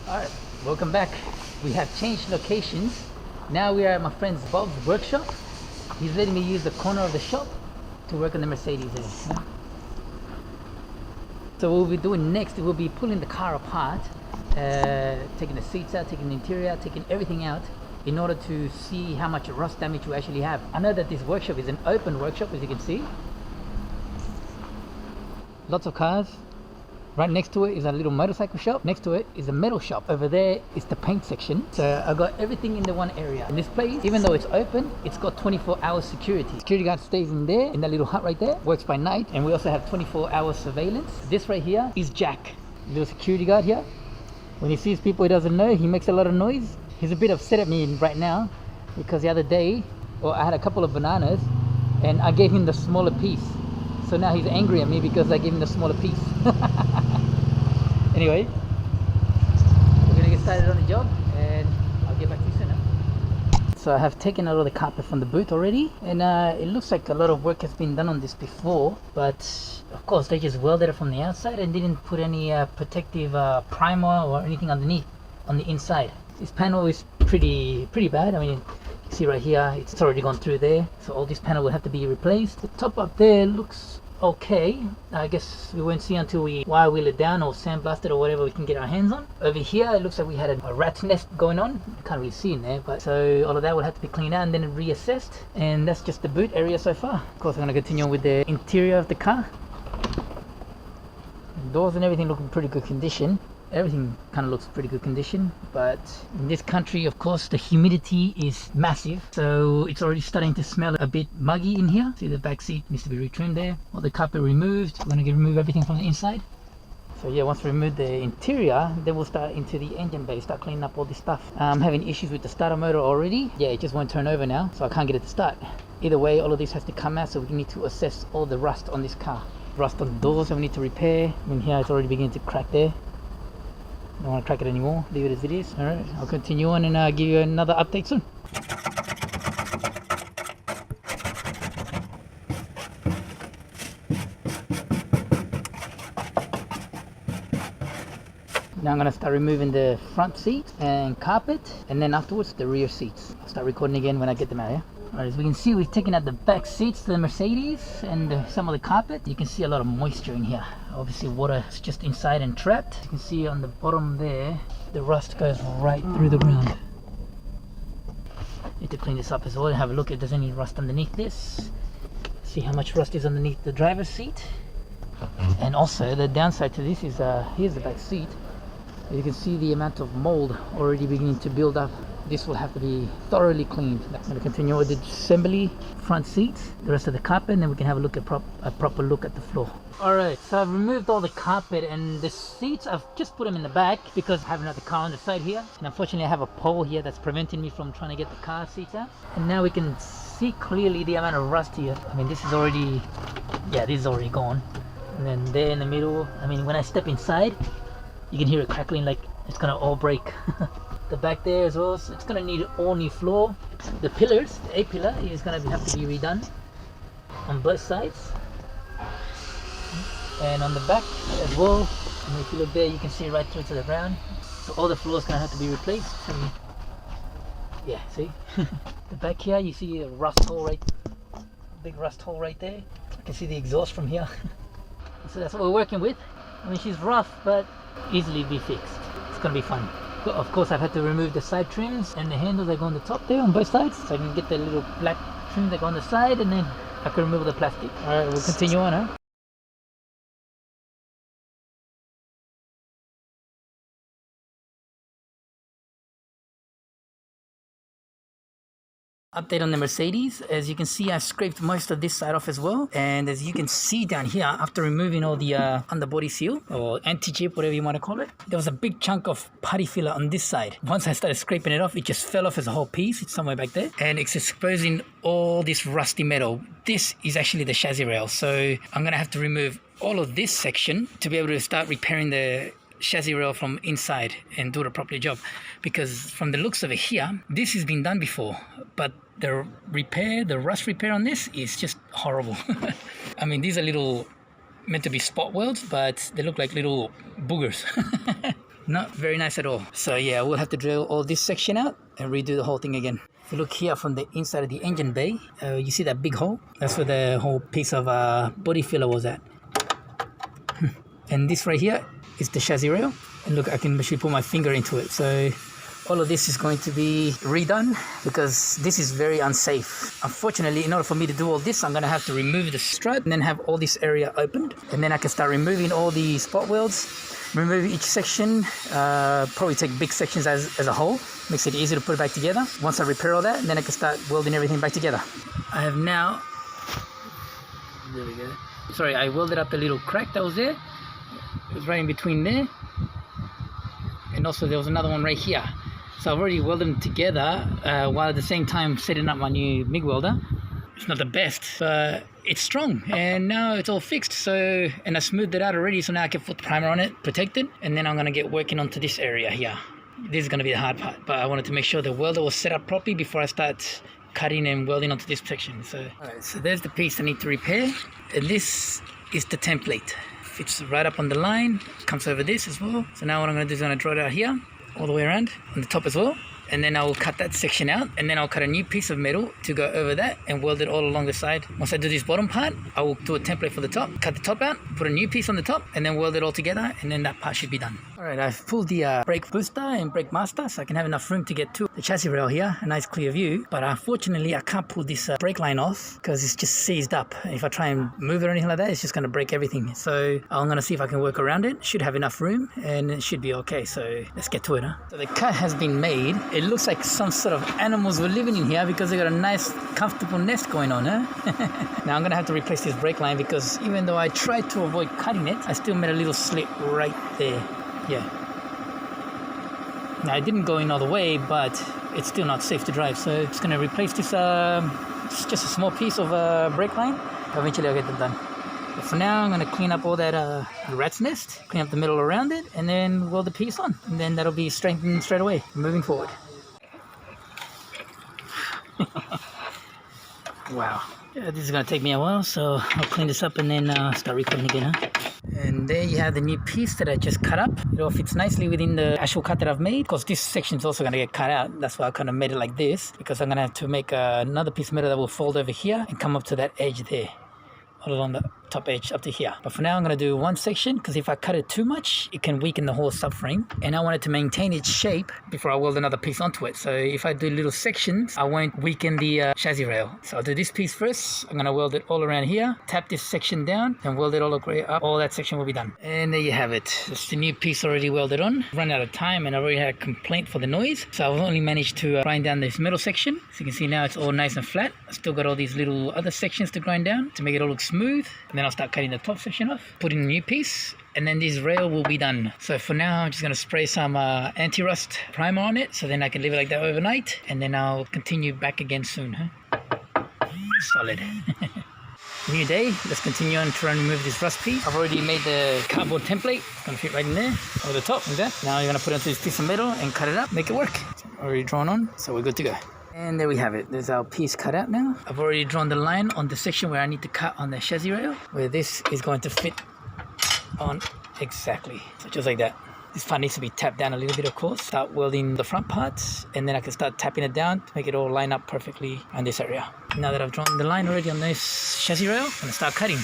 Alright, welcome back. We have changed locations. Now we are at my friend's Bob's workshop. He's letting me use the corner of the shop to work on the Mercedes there. So what we'll be doing next, we'll be pulling the car apart, taking the seats out, taking the interior out, taking everything out in order to see how much rust damage we actually have. I know that this workshop is an open workshop, as you can see. Lots of cars. Right next to it is a little motorcycle shop. Next to it is a metal shop. Over there is the paint section. So I got everything in the one area. In this place, even though it's open, it's got 24-hour security. Security guard stays in there, in that little hut right there. Works by night. And we also have 24-hour surveillance. This right here is Jack, little security guard here. When he sees people he doesn't know, he makes a lot of noise. He's a bit upset at me right now because the other day, I had a couple of bananas and I gave him the smaller piece. So now he's angry at me because I gave him the smaller piece. Anyway, we're gonna get started on the job and I'll get back to you soon. So I have taken out all the carpet from the booth already, and it looks like a lot of work has been done on this before, but of course they just welded it from the outside and didn't put any protective primer or anything underneath on the inside. This panel is pretty bad. I mean, you can see right here it's already gone through there, so all this panel will have to be replaced. The top up there looks okay. I guess we won't see until we wire wheel it down or sandblast it or whatever we can get our hands on. Over here it looks like we had a rat's nest going on. You can't really see in there, but so all of that will have to be cleaned out and then reassessed. And that's just the boot area so far. Of course, I'm going to continue on with the interior of the car. The doors and everything look in pretty good condition. Everything kind of looks pretty good condition, but in this country, of course, the humidity is massive, so it's already starting to smell a bit muggy in here. See, the back seat needs to be retrimmed there. All the carpet removed. We're going to remove everything from the inside. So yeah, once we remove the interior, then we'll start into the engine bay, start cleaning up all this stuff. I'm having issues with the starter motor already. Yeah, it just won't turn over now, so I can't get it to start. Either way, all of this has to come out, so we need to assess all the rust on this car. Rust on the doors that we need to repair. I mean, here it's already beginning to crack there. Don't want to crack it anymore, leave it as it is. Alright, I'll continue on and give you another update soon. Now I'm going to start removing the front seat and carpet, and then afterwards the rear seats. I'll start recording again when I get them out, yeah? Alright, as we can see, we've taken out the back seats to the Mercedes and some of the carpet. You can see a lot of moisture in here. Obviously water is just inside and trapped. You can see on the bottom there, the rust goes right through the ground. Need to clean this up as well and have a look if there's any rust underneath this. See how much rust is underneath the driver's seat. And also the downside to this is, here's the back seat. You can see the amount of mold already beginning to build up. This will have to be thoroughly cleaned. I'm going to continue with the assembly, front seats, the rest of the carpet, and then we can have a look at a proper look at the floor. Alright, so I've removed all the carpet and the seats. I've just put them in the back because I have another car on the side here. And unfortunately I have a pole here that's preventing me from trying to get the car seats out. And now we can see clearly the amount of rust here. I mean, this is already, yeah, this is already gone. And then there in the middle, I mean, when I step inside, you can hear it crackling like it's gonna all break. The back there as well, so it's gonna need all new floor. The pillars, the A pillar is gonna have to be redone on both sides, and on the back as well. And if you look there, you can see right through to the ground. So all the floor is gonna have to be replaced. Yeah, see. The back here, you see a rust hole right, big rust hole right there. I can see the exhaust from here. So that's what we're working with. I mean, she's rough, but easily be fixed. It's gonna be fun. Of course, I've had to remove the side trims and the handles that go on the top there on both sides, so I can get the little black trim that go on the side, and then I can remove the plastic. Alright, we'll continue on, huh? Update on the Mercedes. As you can see, I scraped most of this side off as well, and as you can see down here, after removing all the underbody seal or anti-chip, whatever you want to call it, there was a big chunk of putty filler on this side. Once I started scraping it off, it just fell off as a whole piece. It's somewhere back there, and it's exposing all this rusty metal. This is actually the chassis rail, so I'm gonna have to remove all of this section to be able to start repairing the chassis rail from inside and do the proper job, because from the looks of it here, this has been done before, but the repair, the rust repair on this is just horrible. I mean, these are little meant to be spot welds, but they look like little boogers. Not very nice at all. So yeah, we'll have to drill all this section out and redo the whole thing again. If you look here from the inside of the engine bay, you see that big hole? That's where the whole piece of body filler was at. And this right here is the chassis rail. And look, I can actually put my finger into it. So all of this is going to be redone because this is very unsafe. Unfortunately, in order for me to do all this, I'm going to have to remove the strut and then have all this area opened. And then I can start removing all the spot welds, remove each section, probably take big sections as a whole. Makes it easy to put it back together. Once I repair all that, then I can start welding everything back together. I have now, there we go. Sorry, I welded up the little crack that was there. It was right in between there. And also there was another one right here. So I've already welded them together while at the same time setting up my new MIG welder. It's not the best, but it's strong and now it's all fixed. So, and I smoothed it out already, so now I can put the primer on it, protect it, and then I'm gonna get working onto this area here. This is gonna be the hard part, but I wanted to make sure the welder was set up properly before I start cutting and welding onto this section. So, alright, so there's the piece I need to repair, and this is the template. Fits right up on the line, comes over this as well. So now what I'm gonna do is I'm gonna draw it out here, all the way around, on the top as well. And then I will cut that section out, and then I'll cut a new piece of metal to go over that and weld it all along the side. Once I do this bottom part, I will do a template for the top, cut the top out, put a new piece on the top, and then weld it all together, and then that part should be done. Alright, I've pulled the brake booster and brake master so I can have enough room to get to the chassis rail here, a nice clear view. But unfortunately, I can't pull this brake line off because it's just seized up. If I try and move it or anything like that, it's just going to break everything. So I'm going to see if I can work around it. Should have enough room, and it should be okay. So let's get to it, huh? So the cut has been made. It looks like some sort of animals were living in here because they got a nice comfortable nest going on, huh? Now I'm gonna have to replace this brake line because even though I tried to avoid cutting it, I still made a little slit right there. Yeah. Now it didn't go in all the way, but it's still not safe to drive, so it's gonna replace this it's just a small piece of brake line. Eventually I'll get them done. But for now I'm gonna clean up all that rat's nest, clean up the metal around it, and then weld the piece on, and then that'll be strengthened straight away moving forward. Wow. Yeah, this is gonna take me a while, so I'll clean this up and then start recording again, huh? And there you have the new piece that I just cut up. It all fits nicely within the actual cut that I've made. Because this section is also gonna get cut out. That's why I kind of made it like this, because I'm gonna have to make another piece of metal that will fold over here and come up to that edge there, all along the top edge up to here. But for now I'm going to do one section because if I cut it too much it can weaken the whole subframe, and I want it to maintain its shape before I weld another piece onto it. So if I do little sections I won't weaken the chassis rail. So I'll do this piece first. I'm going to weld it all around here, tap this section down and weld it all the way up. All that section will be done, and there you have it. It's the new piece already welded on. Run out of time and I already had a complaint for the noise, so I've only managed to grind down this middle section. So you can see now it's all nice and flat. I still got all these little other sections to grind down to make it all look smooth, and then I'll start cutting the top section off, put in a new piece, and then this rail will be done. So for now I'm just going to spray some anti-rust primer on it, so then I can leave it like that overnight, and then I'll continue back again soon, huh? Solid. New day, let's continue on trying to remove this rust piece. I've already made the cardboard template. It's going to fit right in there over the top like that. Now you're going to put it onto this piece of metal and cut it up, make it work. It's already drawn on, so we're good to go. And there we have it. There's our piece cut out now. I've already drawn the line on the section where I need to cut on the chassis rail, where this is going to fit on exactly. So just like that. This part needs to be tapped down a little bit, of course. Start welding the front parts, and then I can start tapping it down to make it all line up perfectly on this area. Now that I've drawn the line already on this chassis rail, I'm gonna start cutting.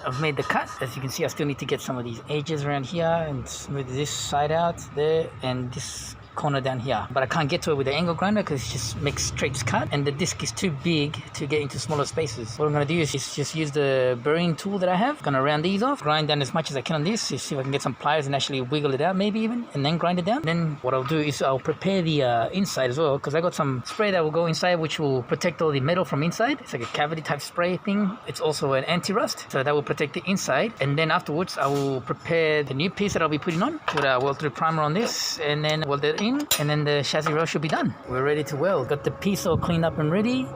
I've made the cut. As you can see, I still need to get some of these edges around here and smooth this side out there and this corner down here, but I can't get to it with the angle grinder because it just makes straight cut and the disc is too big to get into smaller spaces. What I'm going to do is just use the burying tool that I have. I'm going to round these off, grind down as much as I can on this, see if I can get some pliers and actually wiggle it out maybe even, and then grind it down. Then what I'll do is I'll prepare the inside as well, because I got some spray that will go inside which will protect all the metal from inside. It's like a cavity type spray thing. It's also an anti-rust, so that will protect the inside, and then afterwards I will prepare the new piece that I'll be putting on. Put a weld through primer on this and then weld it in, and then the chassis rail should be done. We're ready to weld. Got the piece all cleaned up and ready.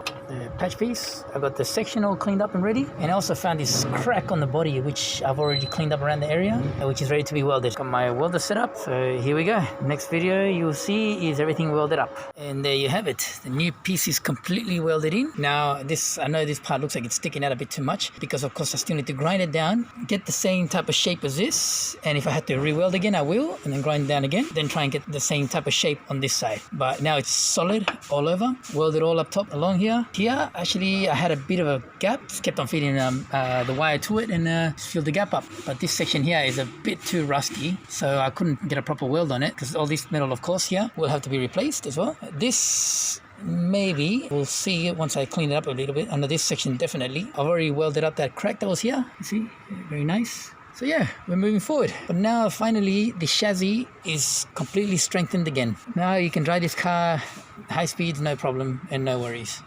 patch piece. I got the section all cleaned up and ready, and I also found this crack on the body which I've already cleaned up around the area, which is ready to be welded. Got my welder set up, so here we go. Next video you'll see is everything welded up, and there you have it. The new piece is completely welded in. Now this, I know this part looks like it's sticking out a bit too much because of course I still need to grind it down, get the same type of shape as this, and if I had to re-weld again I will, and then grind it down again, then try and get the same type of shape on this side. But now it's solid all over, welded all up top along here. Here actually I had a bit of a gap, just kept on feeding the wire to it and filled the gap up. But this section here is a bit too rusty, so I couldn't get a proper weld on it because all this metal of course here will have to be replaced as well. This maybe we'll see it once I clean it up a little bit. Under this section definitely. I've already welded up that crack that was here, you see, very nice. So yeah, we're moving forward. But now finally the chassis is completely strengthened again. Now you can drive this car high speeds, no problem and no worries.